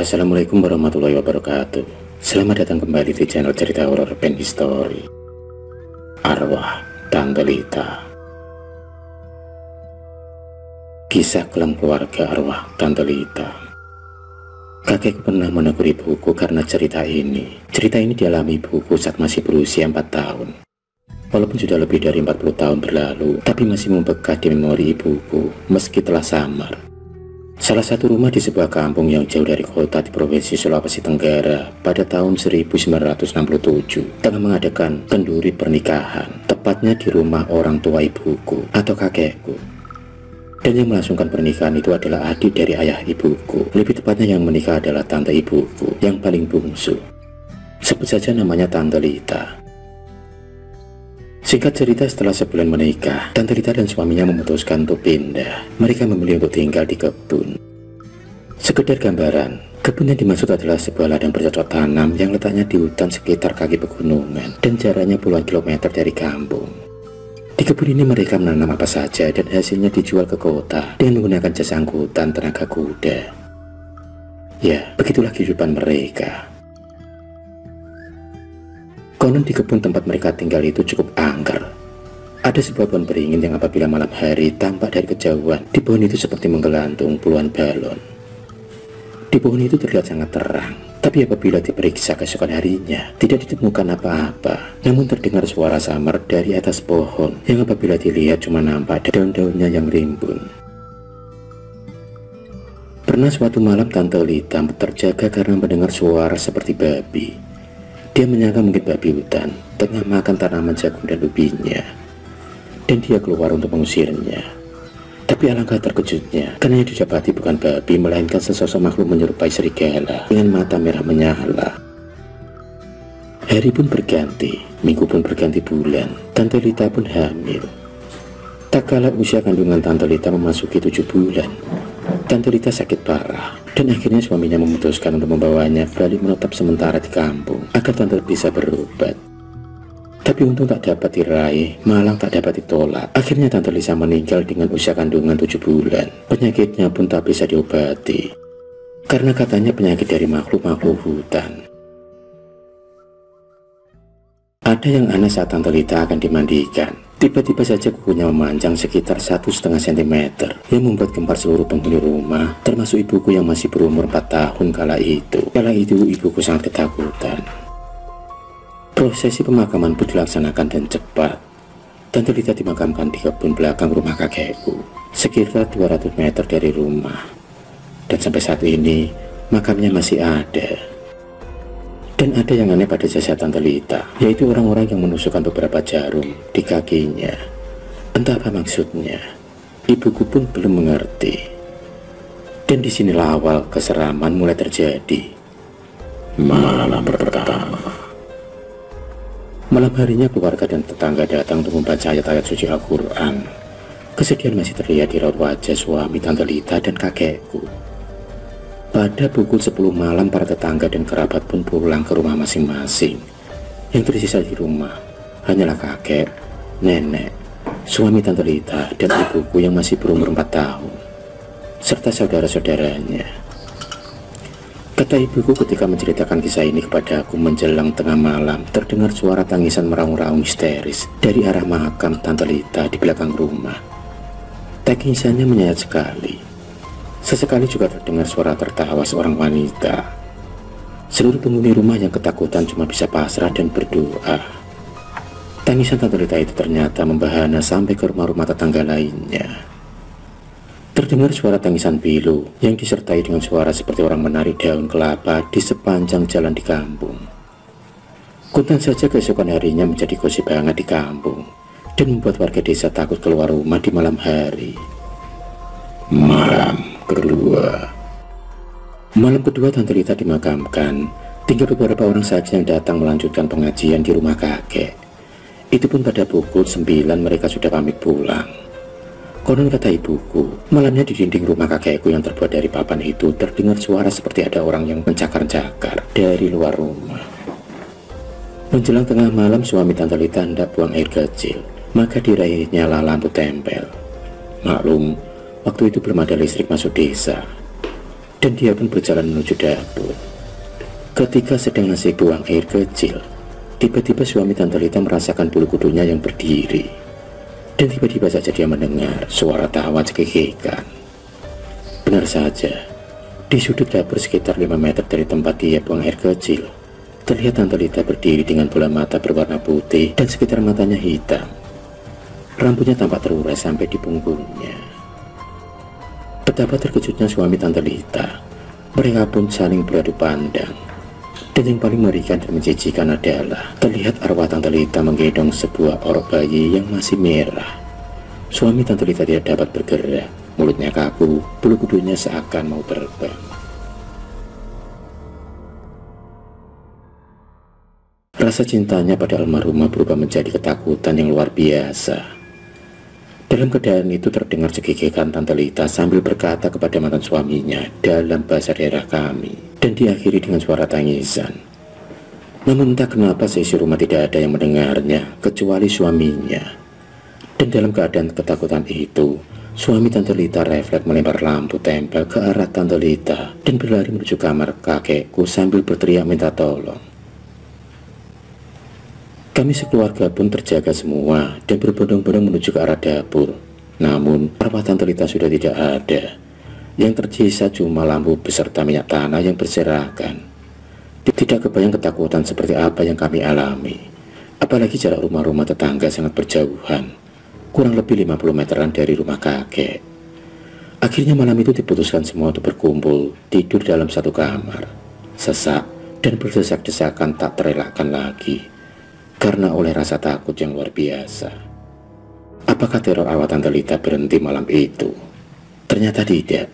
Assalamualaikum warahmatullahi wabarakatuh. Selamat datang kembali di channel cerita horor pen history. Arwah Tante Lita. Kisah kelam keluarga arwah Tante Lita. Kakekku pernah menegur ibuku karena cerita ini. Cerita ini dialami ibuku saat masih berusia 4 tahun. Walaupun sudah lebih dari 40 tahun berlalu, tapi masih membekas di memori ibuku meski telah samar. Salah satu rumah di sebuah kampung yang jauh dari kota di Provinsi Sulawesi Tenggara pada tahun 1967 tengah mengadakan kenduri pernikahan, tepatnya di rumah orang tua ibuku atau kakekku. Dan yang melangsungkan pernikahan itu adalah adik dari ayah ibuku. Lebih tepatnya yang menikah adalah tante ibuku yang paling bungsu. Sebut saja namanya Tante Lita. Singkat cerita, setelah sebulan menikah, Tante Lita dan suaminya memutuskan untuk pindah. Mereka memilih untuk tinggal di kebun. Sekedar gambaran, kebun yang dimaksud adalah sebuah ladang bercocok tanam yang letaknya di hutan sekitar kaki pegunungan dan jaraknya puluhan kilometer dari kampung. Di kebun ini mereka menanam apa saja dan hasilnya dijual ke kota dengan menggunakan jasa angkutan tenaga kuda. Ya, begitulah kehidupan mereka. Konon di kebun tempat mereka tinggal itu cukup angker. Ada sebuah pohon beringin yang apabila malam hari tampak dari kejauhan. Di pohon itu seperti menggelantung puluhan balon. Di pohon itu terlihat sangat terang, tapi apabila diperiksa keesokan harinya tidak ditemukan apa-apa. Namun terdengar suara samar dari atas pohon yang apabila dilihat cuma nampak daun-daunnya yang rimbun. Pernah suatu malam Tante Lita terjaga karena mendengar suara seperti babi. Dia menyangka mungkin babi hutan tengah makan tanaman jagung dan ubinya, dan dia keluar untuk mengusirnya. Tapi alangkah terkejutnya karena yang didapati bukan babi, melainkan sesosok makhluk menyerupai serigala dengan mata merah menyala. Hari pun berganti, minggu pun berganti bulan. Tante Lita pun hamil. Tak kala usia kandungan Tante Lita memasuki 7 bulan, Tante Lita sakit parah, dan akhirnya suaminya memutuskan untuk membawanya balik menetap sementara di kampung agar Tante bisa berobat. Tapi untung tak dapat diraih, malang tak dapat ditolak. Akhirnya Tante Lita meninggal dengan usia kandungan 7 bulan. Penyakitnya pun tak bisa diobati, karena katanya penyakit dari makhluk-makhluk hutan. Ada yang aneh saat Tante Lita akan dimandikan. Tiba-tiba saja kukunya memanjang sekitar 1,5 cm yang membuat gempar seluruh penghuni rumah, termasuk ibuku yang masih berumur 4 tahun kala itu. Kala itu ibuku sangat ketakutan. Prosesi pemakaman pun dilaksanakan dan cepat. Tante Lita dimakamkan di kebun belakang rumah kakekku, sekitar 200 meter dari rumah. Dan sampai saat ini makamnya masih ada. Dan ada yang aneh pada jasad Tante Lita, yaitu orang-orang yang menusukkan beberapa jarum di kakinya. Entah apa maksudnya, ibuku pun belum mengerti. Dan disinilah awal keseraman mulai terjadi. Malam pertama. Malam harinya keluarga dan tetangga datang untuk membaca ayat-ayat suci Al-Quran. Kesedihan masih terlihat di raut wajah suami Tante Lita dan kakekku. Pada pukul 10 malam para tetangga dan kerabat pun pulang ke rumah masing-masing. Yang tersisa di rumah hanyalah kakek, nenek, suami Tante Lita, dan ibuku yang masih berumur 4 tahun, serta saudara-saudaranya. Kata ibuku ketika menceritakan kisah ini kepada aku menjelang tengah malam, terdengar suara tangisan meraung-raung histeris dari arah makam Tante Lita di belakang rumah. Tangisannya menyayat sekali. Sesekali juga terdengar suara tertawa seorang wanita. Seluruh penghuni rumah yang ketakutan cuma bisa pasrah dan berdoa. Tangisan Tante Lita itu ternyata membahana sampai ke rumah-rumah tetangga lainnya. Terdengar suara tangisan pilu yang disertai dengan suara seperti orang menarik daun kelapa di sepanjang jalan di kampung. Kuntan saja keesokan harinya menjadi gosip hangat di kampung dan membuat warga desa takut keluar rumah di malam hari. Malam kedua. Malam kedua Tante Lita dimakamkan. Tinggal beberapa orang saja yang datang melanjutkan pengajian di rumah kakek. Itu pun pada pukul 9 mereka sudah pamit pulang. Konon kata ibuku, malamnya di dinding rumah kakekku yang terbuat dari papan itu terdengar suara seperti ada orang yang mencakar-cakar dari luar rumah. Menjelang tengah malam suami Tante Lita hendak buang air kecil, maka diraihnya lah lampu tempel. Maklum, waktu itu belum ada listrik masuk desa. dan dia pun berjalan menuju dapur. Ketika sedang ngasih buang air kecil, tiba-tiba suami Tante Lita merasakan bulu kudunya yang berdiri. Dan tiba-tiba saja dia mendengar suara tawa cekikikan. Benar saja, di sudut dapur sekitar 5 meter dari tempat dia buang air kecil, terlihat Tante Lita berdiri dengan bola mata berwarna putih dan sekitar matanya hitam. Rambutnya tampak terurai sampai di punggungnya. Betapa terkejutnya suami Tante Lita. Mereka pun saling beradu pandang. Dan yang paling mengerikan dan menjijikan adalah terlihat arwah Tante Lita menggendong sebuah orok bayi yang masih merah. Suami Tante Lita tidak dapat bergerak, mulutnya kaku, bulu kudunya seakan mau terbang. Rasa cintanya pada almarhumah berubah menjadi ketakutan yang luar biasa. Dalam keadaan itu terdengar cekikikan Tante Lita sambil berkata kepada mantan suaminya dalam bahasa daerah kami, dan diakhiri dengan suara tangisan. Namun entah kenapa seisi rumah tidak ada yang mendengarnya kecuali suaminya. Dan dalam keadaan ketakutan itu, suami Tante Lita refleks melempar lampu tempel ke arah Tante Lita dan berlari menuju kamar kakekku sambil berteriak minta tolong. Kami sekeluarga pun terjaga semua dan berbondong-bondong menuju ke arah dapur. Namun arwah Tante Lita sudah tidak ada. Yang tersisa cuma lampu beserta minyak tanah yang berserakan. Tidak kebayang ketakutan seperti apa yang kami alami. Apalagi jarak rumah-rumah tetangga sangat berjauhan, kurang lebih 50 meteran dari rumah kakek. Akhirnya malam itu diputuskan semua untuk berkumpul tidur dalam satu kamar. Sesak dan berdesak-desakan tak terelakkan lagi karena oleh rasa takut yang luar biasa. Apakah teror arwah Tante Lita berhenti malam itu? Ternyata tidak.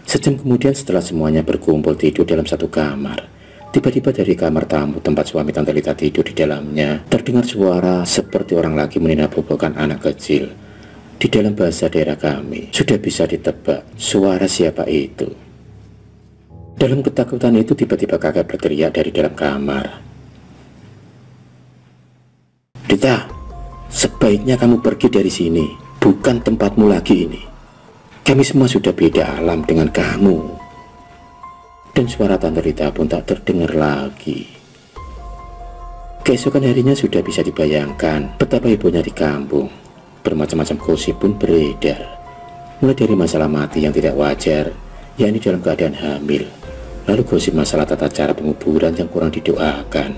Sejam kemudian setelah semuanya berkumpul tidur dalam satu kamar, tiba-tiba dari kamar tamu tempat suami Tante Lita tidur di dalamnya, terdengar suara seperti orang lagi meninabobokan anak kecil. Di dalam bahasa daerah kami, sudah bisa ditebak suara siapa itu. Dalam ketakutan itu tiba-tiba kakek berteriak dari dalam kamar, "Lita, sebaiknya kamu pergi dari sini, bukan tempatmu lagi ini. Kami semua sudah beda alam dengan kamu." Dan suara Tante Lita pun tak terdengar lagi. Keesokan harinya sudah bisa dibayangkan betapa ibunya di kampung. Bermacam-macam gosip pun beredar. Mulai dari masalah mati yang tidak wajar, yakni dalam keadaan hamil. Lalu gosip masalah tata cara penguburan yang kurang didoakan.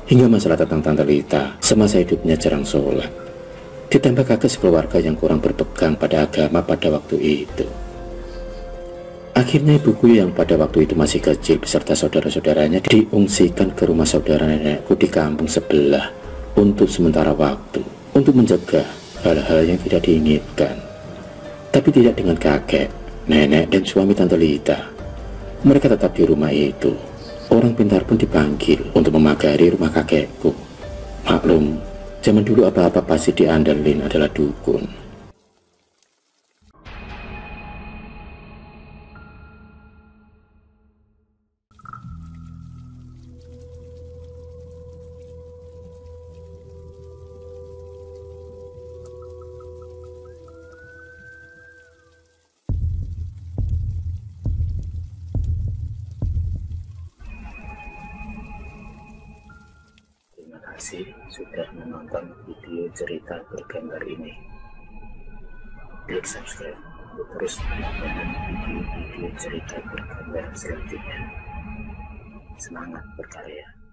Hingga masalah tentang Tante Lita semasa hidupnya jarang sholat. Ditambah kakek sekeluarga yang kurang berpegang pada agama pada waktu itu. Akhirnya ibuku yang pada waktu itu masih kecil beserta saudara-saudaranya diungsikan ke rumah saudara nenekku di kampung sebelah untuk sementara waktu, untuk mencegah hal-hal yang tidak diinginkan. Tapi tidak dengan kakek, nenek, dan suami Tante Lita. Mereka tetap di rumah itu. Orang pintar pun dipanggil untuk memagari rumah kakekku. Maklum, zaman dulu apa-apa pasti diandelin adalah dukun. Terima kasih sudah menonton video cerita bergambar ini. Klik subscribe untuk terus mendapatkan video-video cerita bergambar selanjutnya. Semangat berkarya.